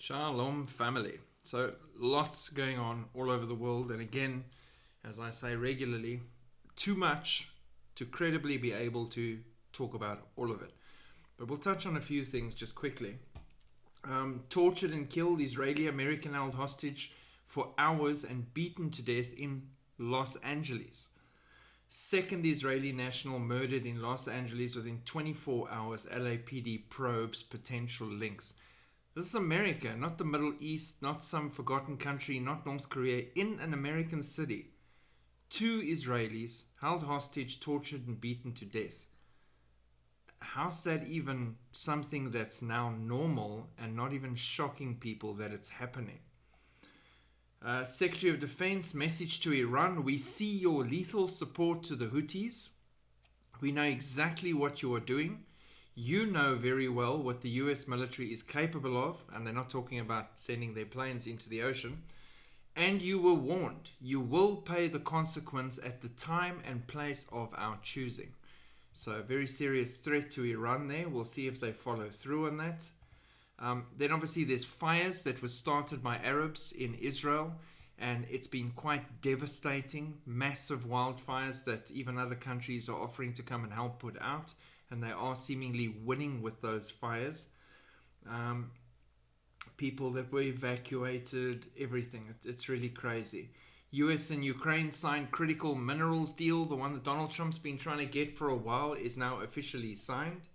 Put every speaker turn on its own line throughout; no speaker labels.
Shalom, family. So, lots going on all over the world, and again, as I say regularly, too much to credibly be able to talk about all of it. But we'll touch on a few things just quickly. Tortured and killed Israeli American held hostage for hours and beaten to death in Los Angeles. Second Israeli national murdered in Los Angeles within 24 hours. LAPD probes potential links. This is America, not the Middle East, not some forgotten country, not North Korea. In an American city, 2 Israelis held hostage, tortured and beaten to death. How's that even something that's now normal and not even shocking people that it's happening? Secretary of Defense message to Iran: we see your lethal support to the Houthis. We know exactly what you are doing. You know very well what the US military is capable of, and they're not talking about sending their planes into the ocean. And you were warned. You will pay the consequence at the time and place of our choosing. So a very serious threat to Iran there. We'll see if they follow through on that. Then obviously there's fires that were started by Arabs in Israel, and it's been quite devastating. Massive wildfires that even other countries are offering to come and help put out, and they are seemingly winning with those fires. People that were evacuated, everything. It's really crazy. US and Ukraine signed critical minerals deal. The one that Donald Trump's been trying to get for a while is now officially signed.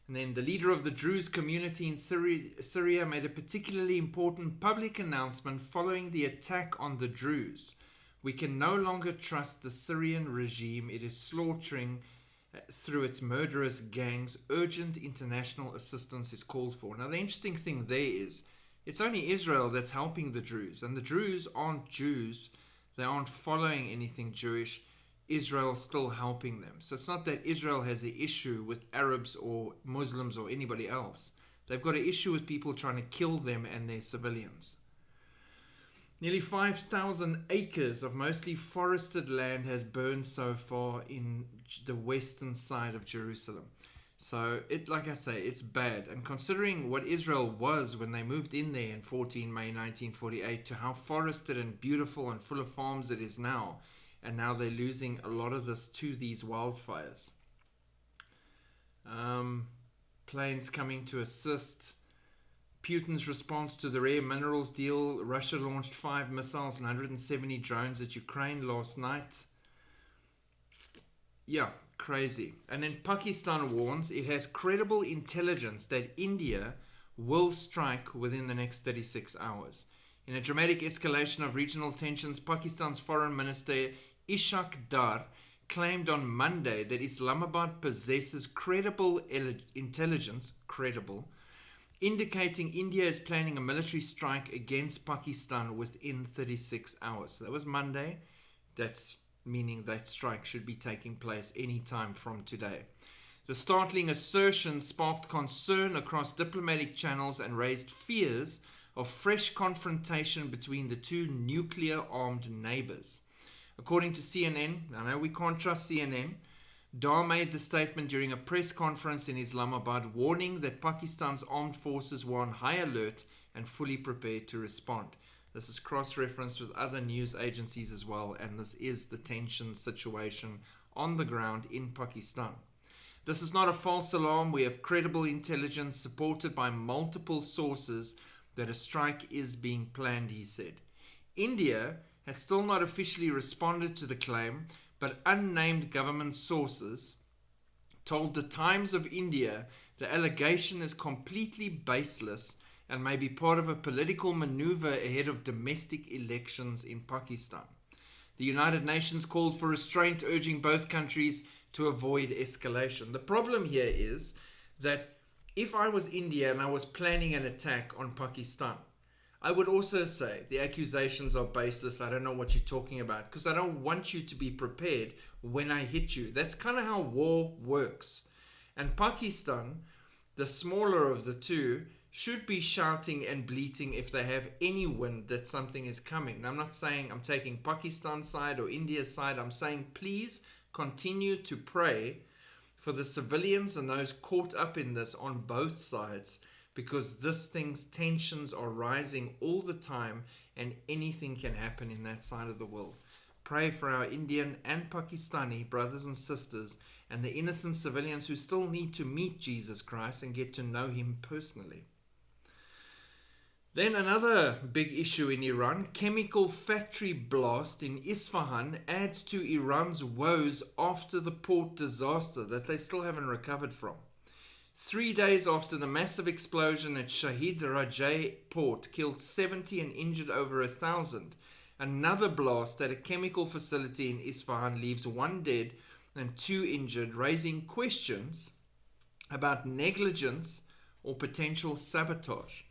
And then the leader of the Druze community in Syria made a particularly important public announcement following the attack on the Druze. We can no longer trust the Syrian regime. It is slaughtering through its murderous gangs. Urgent international assistance is called for. Now, the interesting thing there is it's only Israel that's helping the Druze. And the Druze aren't Jews. They aren't following anything Jewish. Israel's still helping them. So it's not that Israel has an issue with Arabs or Muslims or anybody else. They've got an issue with people trying to kill them and their civilians. Nearly 5,000 acres of mostly forested land has burned so far in the western side of Jerusalem. So, like I say, it's bad. And considering what Israel was when they moved in there in 14 May 1948 to how forested and beautiful and full of farms it is now, and now they're losing a lot of this to these wildfires. Planes coming to assist. Putin's response to the rare minerals deal. Russia launched 5 missiles and 170 drones at Ukraine last night. Yeah, crazy. And then Pakistan warns it has credible intelligence that India will strike within the next 36 hours. In a dramatic escalation of regional tensions, Pakistan's foreign minister Ishaq Dar claimed on Monday that Islamabad possesses credible intelligence, indicating India is planning a military strike against Pakistan within 36 hours. So that was Monday. That's meaning that strike should be taking place any time from today. The startling assertion sparked concern across diplomatic channels and raised fears of fresh confrontation between the two nuclear-armed neighbors. According to CNN, I know we can't trust CNN, Dar made the statement during a press conference in Islamabad, warning that Pakistan's armed forces were on high alert and fully prepared to respond. This is cross-referenced with other news agencies as well, and this is the tension situation on the ground in Pakistan. This is not a false alarm. We have credible intelligence supported by multiple sources that a strike is being planned, he said. India has still not officially responded to the claim, but unnamed government sources told the Times of India the allegation is completely baseless and may be part of a political maneuver ahead of domestic elections in Pakistan. The United Nations called for restraint, urging both countries to avoid escalation. The problem here is that if I was India and I was planning an attack on Pakistan, I would also say the accusations are baseless. I don't know what you're talking about, because I don't want you to be prepared when I hit you. That's kind of how war works. And Pakistan, the smaller of the two, should be shouting and bleating if they have any wind that something is coming. Now, I'm not saying I'm taking Pakistan's side or India's side. I'm saying please continue to pray for the civilians and those caught up in this on both sides, because this thing's tensions are rising all the time and anything can happen in that side of the world. Pray for our Indian and Pakistani brothers and sisters and the innocent civilians who still need to meet Jesus Christ and get to know him personally. Then another big issue in Iran, chemical factory blast in Isfahan adds to Iran's woes after the port disaster that they still haven't recovered from. 3 days after the massive explosion at FIRNZAJJ port killed 70 and injured over 1,000, another blast at a chemical facility in Isfahan leaves 1 dead and 2 injured, raising questions about negligence or potential sabotage.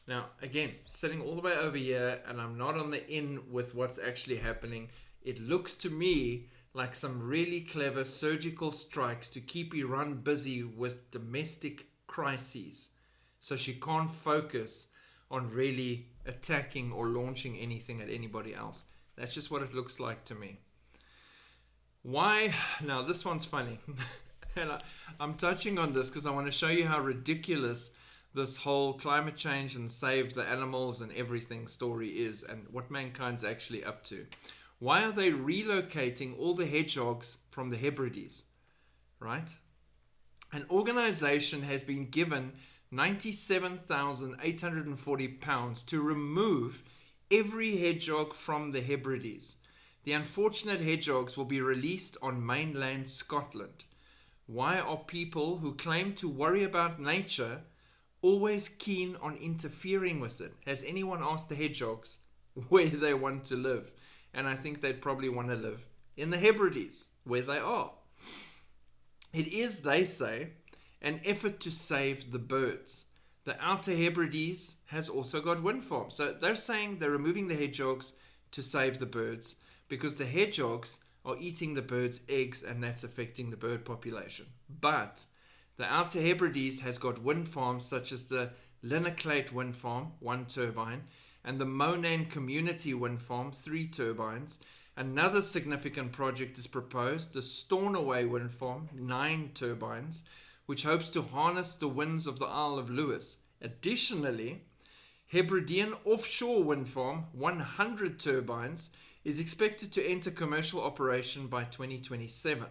Now, again, sitting all the way over here, and I'm not on the in with what's actually happening, it looks to me like some really clever surgical strikes to keep Iran busy with domestic crises, so she can't focus on really attacking or launching anything at anybody else. That's just what it looks like to me. Why? Now, this one's funny. And I'm touching on this because I want to show you how ridiculous this whole climate change and save the animals and everything story is and what mankind's actually up to. Why are they relocating all the hedgehogs from the Hebrides? Right? An organization has been given £97,840 to remove every hedgehog from the Hebrides. The unfortunate hedgehogs will be released on mainland Scotland. Why are people who claim to worry about nature always keen on interfering with it? Has anyone asked the hedgehogs where they want to live? And I think they'd probably want to live in the Hebrides, where they are. It is, they say, an effort to save the birds. The Outer Hebrides has also got wind farms. So they're saying they're removing the hedgehogs to save the birds because the hedgehogs are eating the birds' eggs and that's affecting the bird population. But the Outer Hebrides has got wind farms such as the Lieseshubby wind farm, 1 turbine, and the Monan Community Wind Farm, 3 turbines. Another significant project is proposed, the Stornoway Wind Farm, 9 turbines, which hopes to harness the winds of the Isle of Lewis. Additionally, Hebridean Offshore Wind Farm, 100 turbines, is expected to enter commercial operation by 2027.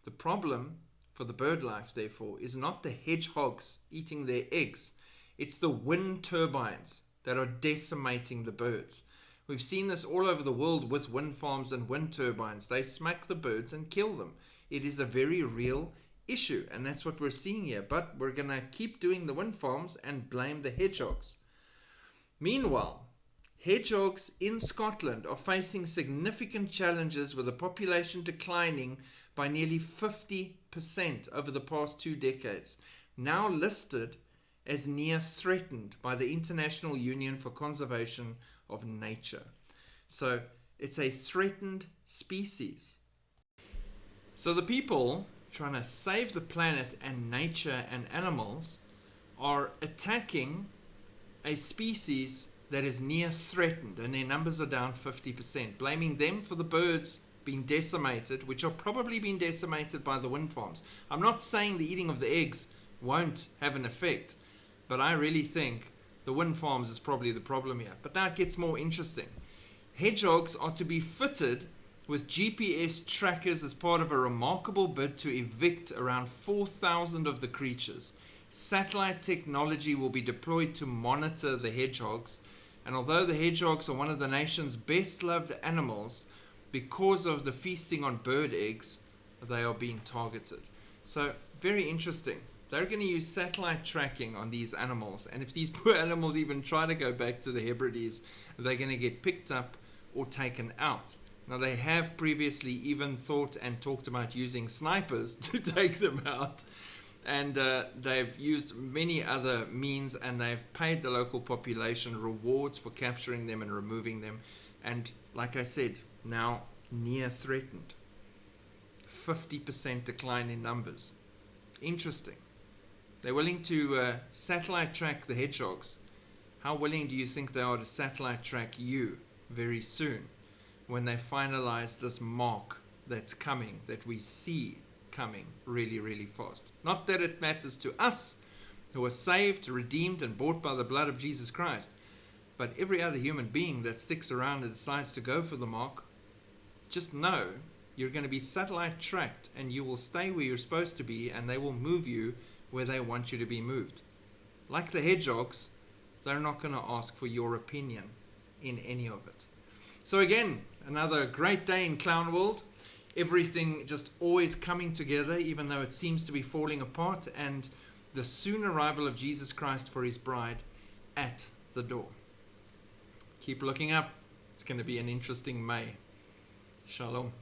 The problem for the bird life, therefore, is not the hedgehogs eating their eggs. It's the wind turbines that are decimating the birds. We've seen this all over the world with wind farms and wind turbines. They smack the birds and kill them. It is a very real issue, and that's what we're seeing here. But we're going to keep doing the wind farms and blame the hedgehogs. Meanwhile, hedgehogs in Scotland are facing significant challenges with the population declining by nearly 50% over the past 2 decades, now listed as near threatened by the International Union for Conservation of Nature. So it's a threatened species. So the people trying to save the planet and nature and animals are attacking a species that is near threatened, and their numbers are down 50%, blaming them for the birds being decimated, which are probably being decimated by the wind farms. I'm not saying the eating of the eggs won't have an effect, but I really think the wind farms is probably the problem here. But now it gets more interesting. Hedgehogs are to be fitted with GPS trackers as part of a remarkable bid to evict around 4,000 of the creatures. Satellite technology will be deployed to monitor the hedgehogs, and although the hedgehogs are one of the nation's best loved animals, because of the feasting on bird eggs, they are being targeted. So very interesting. They're going to use satellite tracking on these animals, and if these poor animals even try to go back to the Hebrides, they're going to get picked up or taken out. Now, they have previously even thought and talked about using snipers to take them out, and they've used many other means, and they've paid the local population rewards for capturing them and removing them. And like I said, now near threatened. 50% decline in numbers. Interesting. They're willing to satellite track the hedgehogs. How willing do you think they are to satellite track you very soon when they finalize this mark that's coming, that we see coming really, really fast? Not that it matters to us, who are saved, redeemed, and bought by the blood of Jesus Christ. But every other human being that sticks around and decides to go for the mark, just know you're going to be satellite tracked, and you will stay where you're supposed to be, and they will move you where they want you to be moved. Like the hedgehogs, they're not going to ask for your opinion in any of it. So again, another great day in Clown World. Everything just always coming together, even though it seems to be falling apart, and the soon arrival of Jesus Christ for his bride at the door. Keep looking up. It's going to be an interesting May. Shalom.